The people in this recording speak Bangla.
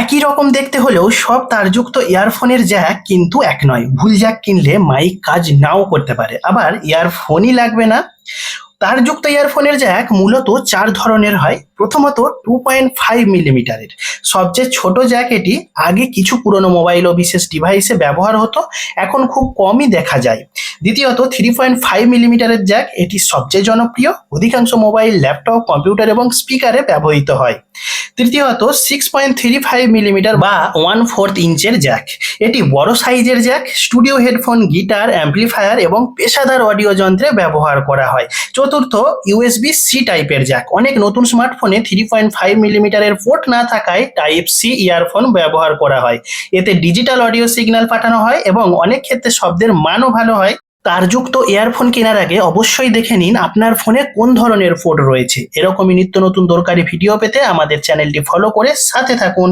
একই রকম দেখতে হলেও সব তারযুক্ত ইয়ারফোনের জ্যাক কিন্তু এক নয়। ভুল জ্যাক কিনলে মাইক কাজ নাও করতে পারে, আবার ইয়ারফোনই লাগবে না। তারযুক্ত ইয়ারফোনের জ্যাক মূলত 4 ধরনের হয়। প্রথমত 2.5 মিলিমিটারের সবচেয়ে ছোট জ্যাক এটি। আগে কিছু পুরনো মোবাইল ও বিশেষ ডিভাইসে ব্যবহার হতো, এখন খুব কমই দেখা যায়। দ্বিতীয়ত 3.5 মিলিমিটারের জ্যাক, এটি সবচেয়ে জনপ্রিয়, অধিকাংশ মোবাইল, ল্যাপটপ, কম্পিউটার এবং স্পিকারে ব্যবহৃত হয়। তৃতীয়ত 6.35 মিলিমিটার বা 1/4 ইঞ্চের জ্যাক, এটি বড় সাইজের Jack, studio headphone, guitar, amplifier এবং পেশাদার অডিও যন্ত্রে ব্যবহার করা হয়। চতুর্থ ইউএসবি সি টাইপের জ্যাক, অনেক নতুন স্মার্টফোনে 3.5 মিলিমিটারের পোর্ট না থাকায় টাইপ সি ইয়ারফোন ব্যবহার করা হয়। এতে ডিজিটাল অডিও সিগন্যাল পাঠানো হয় এবং অনেক ক্ষেত্রে শব্দের মানও ভালো হয়। তারযুক্ত ইয়ারফোন কেনার আগে অবশ্যই দেখে নিন আপনার ফোনে কোন ধরনের পোর্ট রয়েছে। এরকমই নিত্য নতুন দরকারি ভিডিও পেতে আমাদের চ্যানেলটি ফলো করে সাথে থাকুন।